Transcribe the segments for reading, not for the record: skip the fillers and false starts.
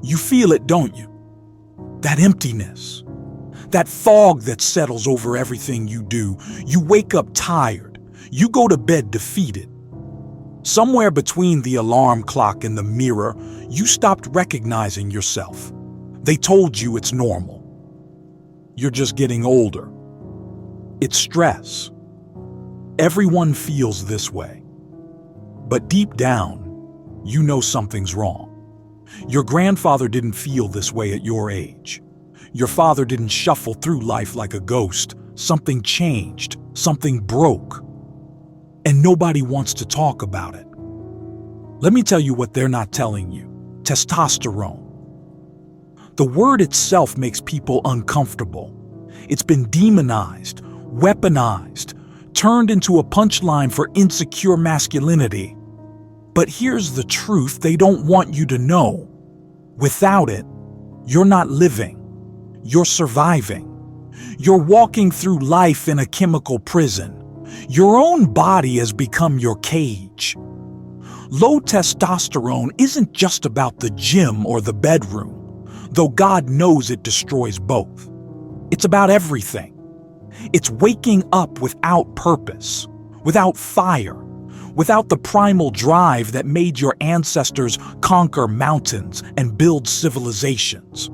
You feel it, don't you? That emptiness, that fog that settles over everything you do. You wake up tired. You go to bed defeated. Somewhere between the alarm clock and the mirror, you stopped recognizing yourself. They told you it's normal. You're just getting older. It's stress. Everyone feels this way. But deep down, you know something's wrong. Your grandfather didn't feel this way at your age. Your father didn't shuffle through life like a ghost. Something changed. Something broke. And nobody wants to talk about it. Let me tell you what they're not telling you. Testosterone. The word itself makes people uncomfortable. It's been demonized, weaponized, turned into a punchline for insecure masculinity. But here's the truth they don't want you to know. Without it, you're not living. You're surviving. You're walking through life in a chemical prison. Your own body has become your cage. Low testosterone isn't just about the gym or the bedroom, though God knows it destroys both. It's about everything. It's waking up without purpose, without fire, without the primal drive that made your ancestors conquer mountains and build civilizations.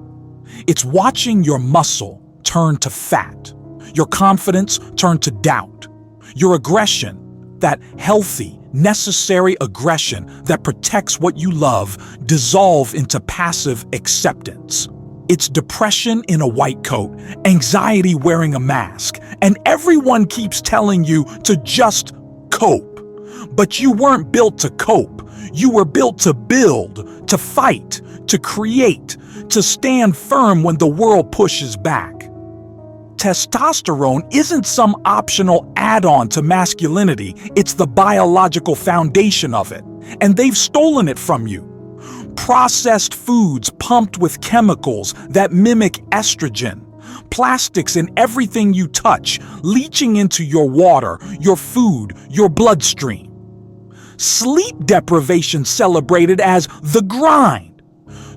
It's watching your muscle turn to fat, your confidence turn to doubt, your aggression, that healthy, necessary aggression that protects what you love, dissolve into passive acceptance. It's depression in a white coat, anxiety wearing a mask, and everyone keeps telling you to just cope. But you weren't built to cope. You were built to build, to fight, to create, to stand firm when the world pushes back. Testosterone isn't some optional add-on to masculinity. It's the biological foundation of it. And they've stolen it from you. Processed foods pumped with chemicals that mimic estrogen. Plastics in everything you touch, leaching into your water, your food, your bloodstream. Sleep deprivation celebrated as the grind.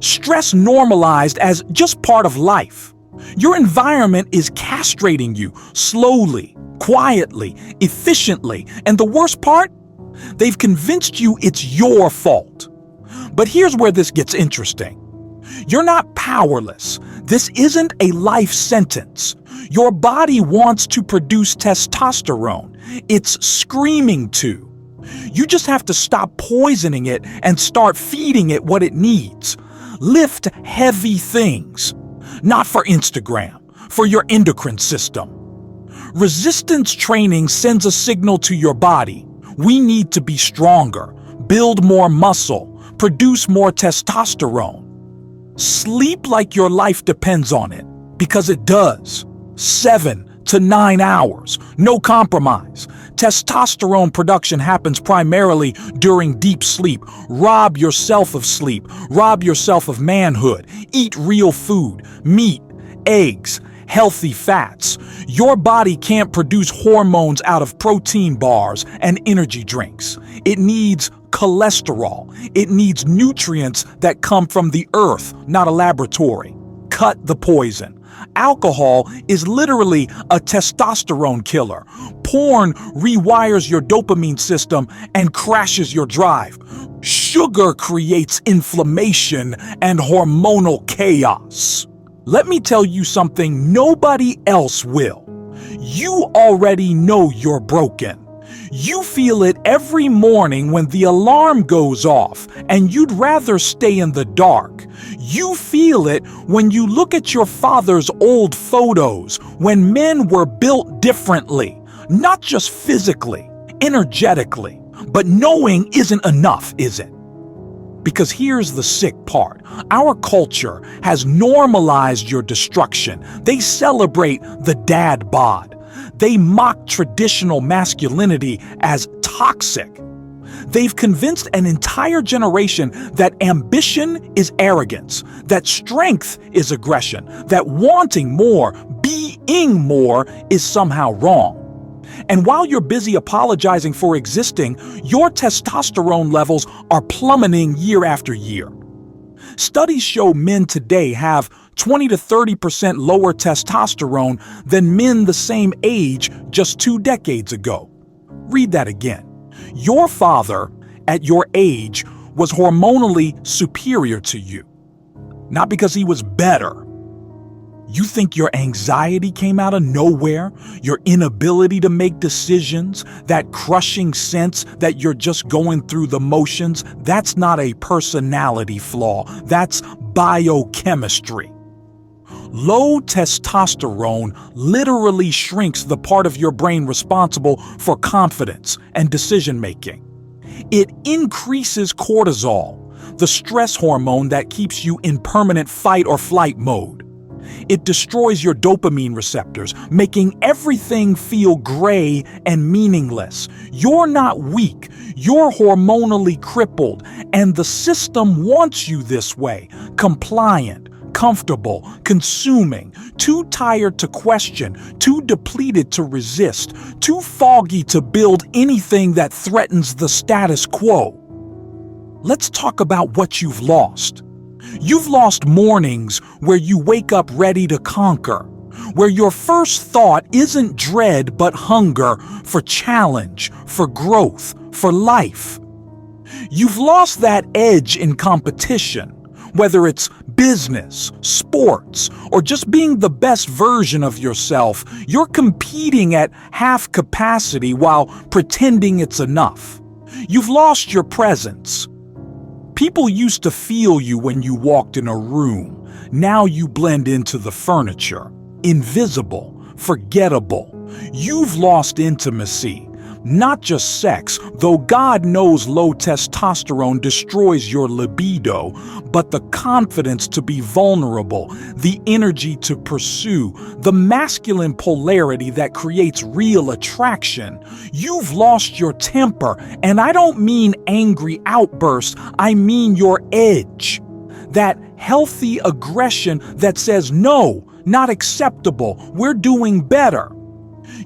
Stress normalized as just part of life. Your environment is castrating you slowly, quietly, efficiently, and the worst part? They've convinced you it's your fault. But here's where this gets interesting. You're not powerless. This isn't a life sentence. Your body wants to produce testosterone. It's screaming to. You just have to stop poisoning it and start feeding it what it needs. Lift heavy things. Not for Instagram, for your endocrine system. Resistance training sends a signal to your body. We need to be stronger, build more muscle, produce more testosterone. Sleep like your life depends on it, because it does. 7 to 9 hours, no compromise. Testosterone production happens primarily during deep sleep. Rob yourself of sleep. Rob yourself of manhood. Eat real food, meat, eggs, healthy fats. Your body can't produce hormones out of protein bars and energy drinks. It needs cholesterol. It needs nutrients that come from the earth, not a laboratory. Cut the poison. Alcohol is literally a testosterone killer. Porn rewires your dopamine system and crashes your drive. Sugar creates inflammation and hormonal chaos. Let me tell you something nobody else will. You already know you're broken. You feel it every morning when the alarm goes off, and you'd rather stay in the dark. You feel it when you look at your father's old photos, when men were built differently, not just physically, energetically. But knowing isn't enough, is it? Because here's the sick part. Our culture has normalized your destruction. They celebrate the dad bod. They mock traditional masculinity as toxic. They've convinced an entire generation that ambition is arrogance, that strength is aggression, that wanting more, being more is somehow wrong. And while you're busy apologizing for existing, your testosterone levels are plummeting year after year. Studies show men today have 20 to 30% lower testosterone than men the same age just 2 decades ago. Read that again. Your father, at your age, was hormonally superior to you. Not because he was better. You think your anxiety came out of nowhere? Your inability to make decisions? That crushing sense that you're just going through the motions? That's not a personality flaw. That's biochemistry. Low testosterone literally shrinks the part of your brain responsible for confidence and decision-making. It increases cortisol, the stress hormone that keeps you in permanent fight or flight mode. It destroys your dopamine receptors, making everything feel gray and meaningless. You're not weak, you're hormonally crippled, and the system wants you this way, compliant, comfortable, consuming, too tired to question, too depleted to resist, too foggy to build anything that threatens the status quo. Let's talk about what you've lost. You've lost mornings where you wake up ready to conquer, where your first thought isn't dread but hunger for challenge, for growth, for life. You've lost that edge in competition, whether it's business, sports, or just being the best version of yourself. You're competing at half capacity while pretending it's enough. You've lost your presence. People used to feel you when you walked in a room. Now you blend into the furniture. Invisible, forgettable. You've lost intimacy. Not just sex, though God knows low testosterone destroys your libido, but the confidence to be vulnerable, the energy to pursue, the masculine polarity that creates real attraction. You've lost your temper, and I don't mean angry outbursts, I mean your edge. That healthy aggression that says, no, not acceptable, we're doing better.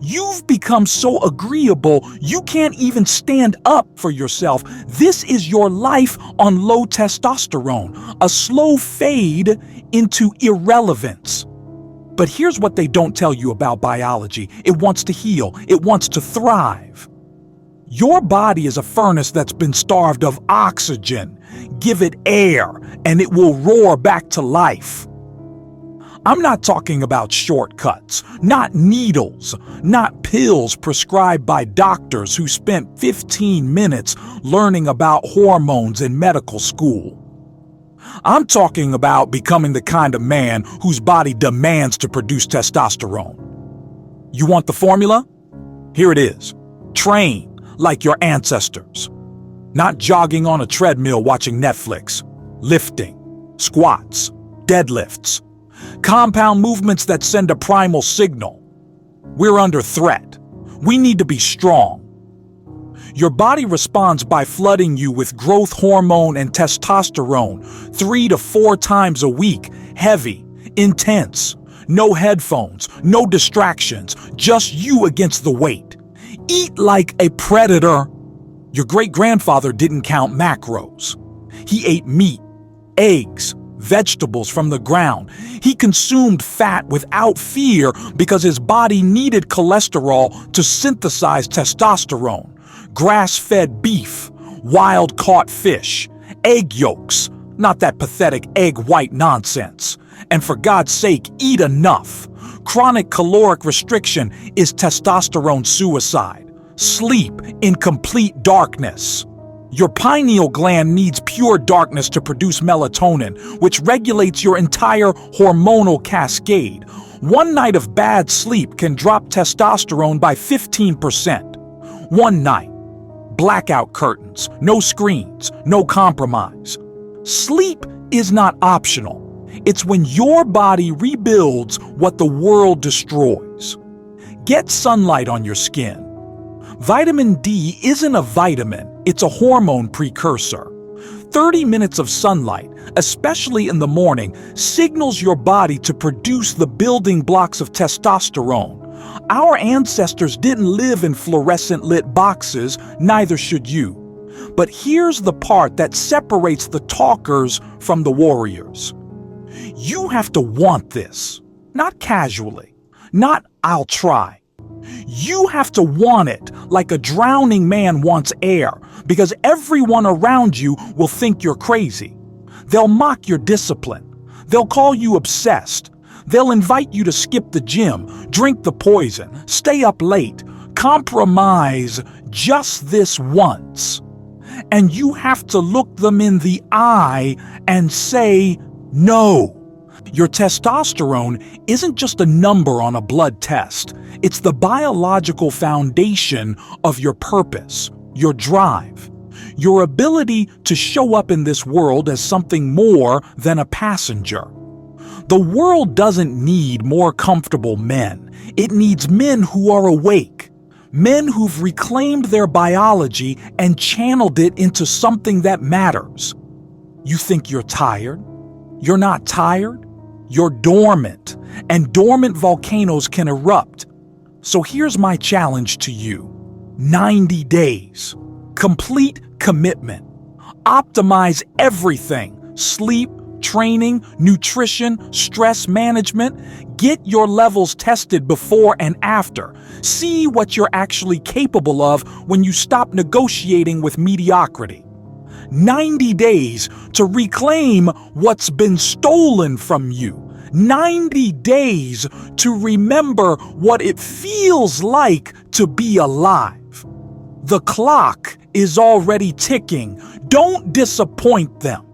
You've become so agreeable, you can't even stand up for yourself. This is your life on low testosterone, a slow fade into irrelevance. But here's what they don't tell you about biology. It wants to heal. It wants to thrive. Your body is a furnace that's been starved of oxygen. Give it air, and it will roar back to life. I'm not talking about shortcuts, not needles, not pills prescribed by doctors who spent 15 minutes learning about hormones in medical school. I'm talking about becoming the kind of man whose body demands to produce testosterone. You want the formula? Here it is. Train like your ancestors. Not jogging on a treadmill watching Netflix. Lifting, squats, deadlifts. Compound movements that send a primal signal. We're under threat. We need to be strong. Your body responds by flooding you with growth hormone and testosterone 3 to 4 times a week, heavy, intense. No headphones, no distractions, just you against the weight. Eat like a predator. Your great-grandfather didn't count macros. He ate meat, eggs, vegetables from the ground. He consumed fat without fear because his body needed cholesterol to synthesize testosterone. Grass-fed beef, wild-caught fish, egg yolks, not that pathetic egg white nonsense. And for God's sake, eat enough. Chronic caloric restriction is testosterone suicide. Sleep in complete darkness. Your pineal gland needs pure darkness to produce melatonin, which regulates your entire hormonal cascade. One night of bad sleep can drop testosterone by 15%. One night. Blackout curtains, no screens, no compromise. Sleep is not optional. It's when your body rebuilds what the world destroys. Get sunlight on your skin. Vitamin D isn't a vitamin, it's a hormone precursor. 30 minutes of sunlight, especially in the morning, signals your body to produce the building blocks of testosterone. Our ancestors didn't live in fluorescent lit boxes, neither should you. But here's the part that separates the talkers from the warriors. You have to want this, not casually, not "I'll try." You have to want it like a drowning man wants air, because everyone around you will think you're crazy. They'll mock your discipline. They'll call you obsessed. They'll invite you to skip the gym, drink the poison, stay up late, compromise just this once. And you have to look them in the eye and say no. Your testosterone isn't just a number on a blood test. It's the biological foundation of your purpose, your drive, your ability to show up in this world as something more than a passenger. The world doesn't need more comfortable men. It needs men who are awake, men who've reclaimed their biology and channeled it into something that matters. You think you're tired? You're not tired. You're dormant, and dormant volcanoes can erupt. So here's my challenge to you. 90 days. Complete commitment. Optimize everything. Sleep, training, nutrition, stress management. Get your levels tested before and after. See what you're actually capable of when you stop negotiating with mediocrity. 90 days to reclaim what's been stolen from you. 90 days to remember what it feels like to be alive. The clock is already ticking. Don't disappoint them.